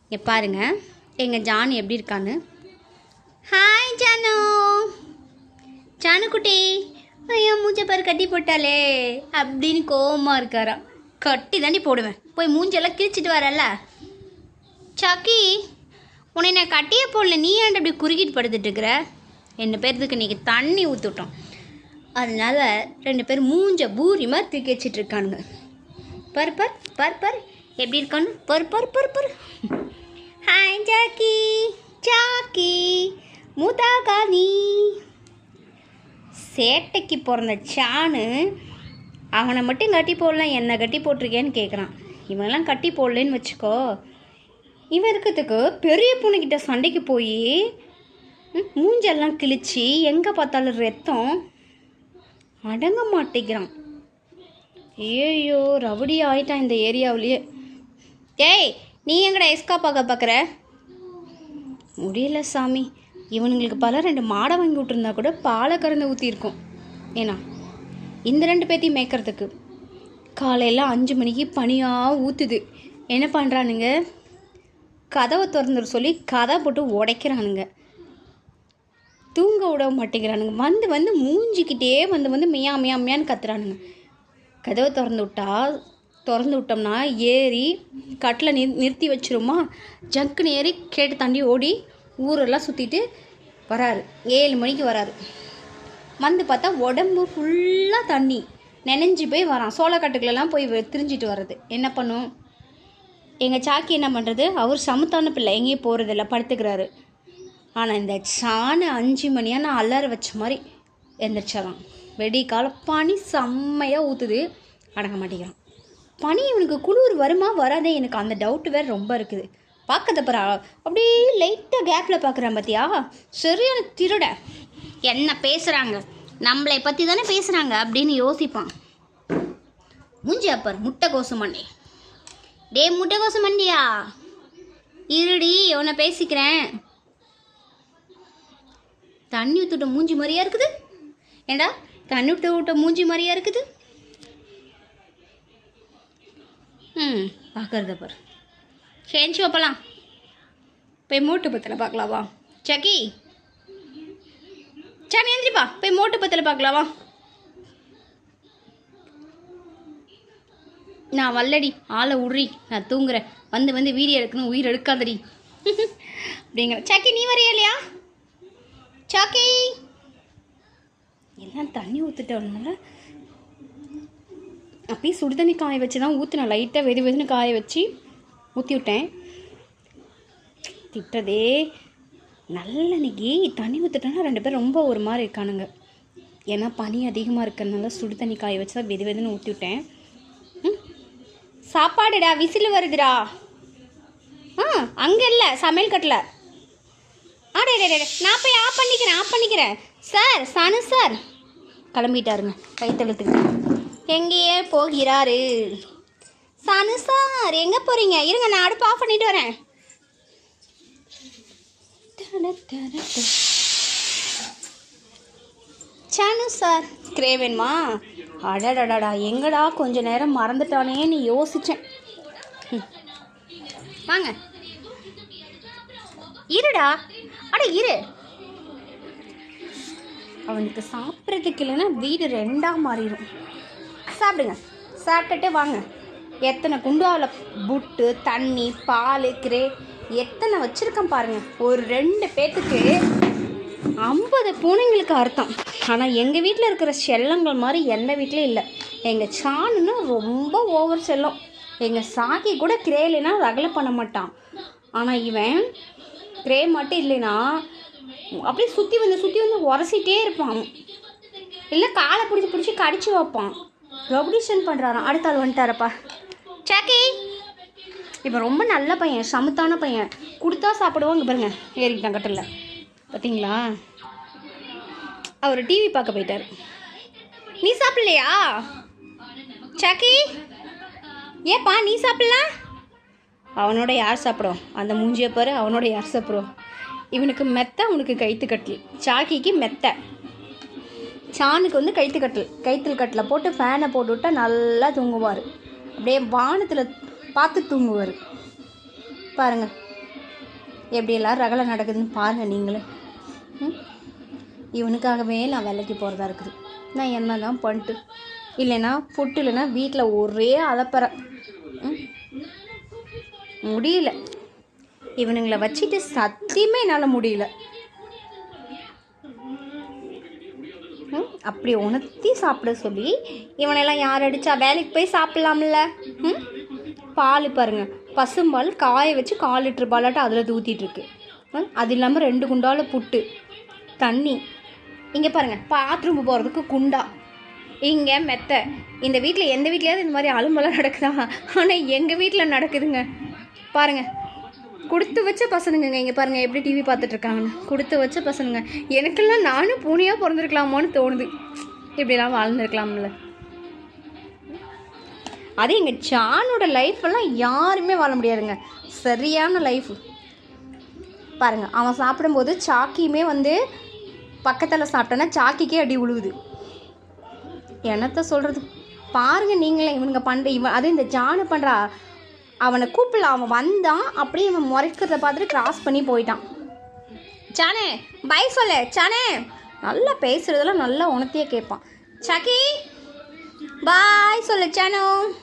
இங்கே பாருங்க எங்கள் ஜானு எப்படி இருக்கான்னு. ஹாய் ஜானு. ஜானு குட்டி, ஐயா மூஞ்ச பாரு கட்டி போட்டாலே அப்படின்னு கோவமாக இருக்காராம். கட்டி தாண்டி போடுவேன், போய் மூஞ்செல்லாம் கிழிச்சிட்டு வரல. சாக்கி, உன்னை நான் கட்டியே போடல, நீ ஏன்ட்டு அப்படி குறுக்கிட்டு படுத்துட்டு இருக்கிற? என்ன பேர்த்துக்கு இன்றைக்கி தண்ணி ஊற்றிட்டோம், அதனால 2 பேர் மூஞ்ச பூரி மாதிரி தூக்கி வச்சிட்டு இருக்கானுங்க. பர் பர் பர் பர் எப்படி இருக்கான்னு பர் பர் பர் பர். Hi Jackie. சாக்கி மூதாக்கா, நீ சேட்டைக்கு பிறந்த சானு அவனை மட்டும் கட்டி போடலாம், என்னை கட்டி போட்டிருக்கேன்னு கேட்குறான். இவனெல்லாம் கட்டி போடலன்னு வச்சுக்கோ, இவன் இருக்கிறதுக்கு பெரிய பொண்ணுக்கிட்ட சண்டைக்கு போய் மூஞ்செல்லாம் கிழிச்சு எங்கே பார்த்தாலும் ரத்தம், அடங்க மாட்டேங்கிறான். ஐயோ ரவுடி ஆயிட்டான் இந்த ஏரியாவிலேயே. டேய், நீ எங்கடா எஸ்கா பார்க்குற? முடியல சாமி, இவனுங்களுக்கு பல 2 மாடை வாங்கி விட்டுருந்தா கூட பாலை கறந்து ஊற்றிருக்கோம். ஏன்னா இந்த 2 பேத்தையும் மேய்க்கிறதுக்கு காலையில் 5 மணிக்கு பனியாக ஊற்றுது. என்ன பண்ணுறானுங்க, கதவை திறந்துட சொல்லி கதை போட்டு உடைக்கிறானுங்க, தூங்க விட மாட்டேங்கிறானுங்க. வந்து மூஞ்சிக்கிட்டே வந்து மியா மியா மியான்னு கத்துறானுங்க. கதவை திறந்து விட்டோம்னா ஏறி கட்டில் நிறுத்தி வச்சிருமா, ஜங்குன்னு ஏறி கேட்டு தாண்டி ஓடி ஊரெல்லாம் சுற்றிட்டு வராரு. 7 மணிக்கு வராரு. வந்து பார்த்தா உடம்பு ஃபுல்லாக தண்ணி நனைஞ்சி போய் வரான். சோளக்காட்டுக்குள்ளெல்லாம் போய் திரிஞ்சிட்டு வர்றது. என்ன பண்ணும் எங்கள் சாக்கி? என்ன பண்ணுறது, அவர் சமத்தான பிள்ளை, எங்கேயும் போகிறதில்ல, படுத்துக்கிறாரு. ஆனால் இந்த சாணு 5 மணியான அலற வச்ச மாதிரி எந்திரிச்சாலாம். வெடி கால பனி செம்மையாக ஊற்றுது, அடங்க மாட்டேங்கிறான். பனி இவனுக்கு குளிர் வருமா வராதே, எனக்கு அந்த டவுட்டு வேறு ரொம்ப இருக்குது. பார்க்கறதப்பறா அப்படியே லைட்டாக கேப்பில் பார்க்குறான் பார்த்தியா, சரியான திருட. என்ன பேசுகிறாங்க, நம்மளை பற்றி தானே பேசுகிறாங்க அப்படின்னு யோசிப்பான். மூஞ்சி அப்பார் முட்டை கோசு மண்டி. டே முட்டை கோசு மண்டியா, இருடி உன்னை பேசிக்கிறேன். தண்ணி ஊற்ற மூஞ்சி மாதிரியா இருக்குது. ஏண்டா தண்ணி விட்ட மூஞ்சி மாதிரியா இருக்குது. பார்க்கறத பார். சேஞ்சி வைப்பலாம், போய் மோட்டு பத்தில் பார்க்கலாவா? சக்கி சாணி எந்திரிப்பா, போய் மோட்டு பத்தில் பார்க்கலாவா? நான் வல்லடி, ஆளை விட்றி, நான் தூங்குறேன். வந்து வீடியோ எடுக்கணும், உயிர் எடுக்காதடி அப்படிங்கிற. சக்கி நீ வரையா இல்லையா? சாக்கி எல்லாம் தண்ணி ஊற்றுட்டோம்னால அப்படியே சுடு தண்ணி காய வச்சு தான் ஊற்றினேன். லைட்டாக வெதுன்னு காய வச்சு ஊற்றி விட்டேன். திட்டதே நல்லன்னைக்கு தண்ணி ஊற்றுட்டோன்னா 2 பேர் ரொம்ப ஒரு மாதிரி இருக்கானுங்க. ஏன்னா பனி அதிகமாக இருக்கிறதுனால சுடு தண்ணி காய வச்சு தான் வெதுன்னு ஊற்றி விட்டேன். சாப்பாடுடா, விசில் வருதுடா. அங்கே இல்லை, சமையல் கட்டில். அடே நான் போய் ஆஃப் பண்ணிக்கிறேன். சார், சனு சார் கிளம்பிட்டாருங்க, கைத்தெழுத்துக்கு எங்கேயே போகிறாரு. சனு சார் எங்கே போகிறீங்க? இருங்க, நான் அடுப்பு ஆஃப் பண்ணிட்டு வரேன். சனு சார் கிரேவேன்மா, அடடடா எங்கடா கொஞ்ச நேரம் மறந்துட்டானேன்னு யோசித்தேன். வாங்க இருடா, அட இரு. அவனுக்கு சாப்பிட்றதுக்கு இல்லைன்னா வீடு 2ஆக மாறிடும். சாப்பிடுங்க, சாப்பிட்டுட்டு வாங்க. எத்தனை குண்டாவில் புட்டு, தண்ணி, பால், கிரே எத்தனை வச்சுருக்கேன் பாருங்கள். ஒரு 2 பேத்துக்கு 50 பூனைங்களுக்கு அர்த்தம். ஆனால் எங்கள் வீட்டில் இருக்கிற செல்லங்கள் மாதிரி எந்த வீட்லேயும் இல்லை. எங்கள் சாணுன்னா ரொம்ப ஓவர் செல்லம். எங்கள் சாக்கி கூட கிரே இல்லைன்னா ரகலை பண்ண மாட்டான். ஆனால் இவன் கிரே மட்டும் இல்லைன்னா அப்படியே சுற்றி வந்து உரசிட்டே இருப்பான். இல்லை காலை பிடிச்சி கடிச்சு வைப்பான். ரெவல்யூஷன் பண்ணுறாரான். அடுத்த ஆள் வந்துட்டாரப்பா. சாக்கி இப்போ ரொம்ப நல்ல பையன், சமத்தான பையன், கொடுத்தா சாப்பிடுவோம். இங்கே பாருங்க ஏறிக்கிட்டான் கட்டில், பார்த்தீங்களா? அவர் டிவி பார்க்க போயிட்டார். நீ சாப்பிட்லையா சாக்கி? ஏப்பா நீ சாப்பிட்லாம்? அவனோட யார் சாப்பிடும்? அந்த மூஞ்சியை பாரு, அவனோட யார் சாப்பிடும்? இவனுக்கு மெத்தை, அவனுக்கு கைத்து கட்டில். சாக்கிக்கு மெத்தை, சாணுக்கு வந்து கைத்தில் கட்டில் போட்டு ஃபேனை போட்டு விட்டால் நல்லா தூங்குவார். அப்படியே வானத்தில் பார்த்து தூங்குவார் பாருங்கள். எப்படியெல்லாம் ரகலை நடக்குதுன்னு பாருங்கள் நீங்களே. இவனுக்காகவே நான் வேலைக்கு போகிறதா இருக்குது. நான் என்ன தான் பண்ணிட்டு இல்லைன்னா ஃபுட்டு இல்லைன்னா வீட்டில் ஒரே அலப்பறை. முடியல, இவனுங்களை வச்சுட்டு சத்தியமே என்னால் முடியல. அப்படி உணர்த்தி சாப்பிட சொல்லி இவனெல்லாம் யார் அடித்தா? வேலைக்கு போய் சாப்பிட்லாம்ல. பால் பாருங்கள், பசும்பால் காய வச்சு 4 லிட்டர் பாலாட்டம் அதில் ஊற்றிட்டுருக்கு. அது இல்லாமல் 2 குண்டால புட்டு, தண்ணி. இங்கே பாருங்கள், பாத்ரூம் போகிறதுக்கு குண்டா, இங்கே மெத்தை. இந்த வீட்டில் எந்த வீட்லையாவது இந்த மாதிரி அலும்பெல்லாம் நடக்குதா? ஆனால் எங்கள் வீட்டில் நடக்குதுங்க. பாருங்கள், கொடுத்து வச்ச பசனுங்க. இங்கே பாருங்கள் எப்படி டிவி பார்த்துட்ருக்காங்கன்னு. கொடுத்து வச்ச பசனுங்க. எனக்கெல்லாம் நானும் பூனையாக பிறந்திருக்கலாமோன்னு தோணுது. இப்படிலாம் வாழ்ந்துருக்கலாம்ல. அது எங்கள் சானோட லைஃப்பெல்லாம் யாருமே வாழ முடியாதுங்க. சரியான லைஃப் பாருங்கள். அவன் சாப்பிடும்போது சாக்கியுமே வந்து பக்கத்தில் சாப்பிட்டோன்னா சாக்கிக்கே அடி உழுவுது. என்னத்த சொல்கிறது பாருங்கள் நீங்களே. இவனுங்க அது இந்த ஜானு பண்ணுறா. அவனை கூப்பிடல, அவன் வந்தான், அப்படியே அவன் முறைக்கிறத பார்த்துட்டு கிராஸ் பண்ணி போயிட்டான். சானே பை சொல்லு. சானே நல்லா பேசுகிறதெல்லாம் நல்லா உணர்த்தியே கேட்பான். சாக்கி பாய் சொல்லு சானு.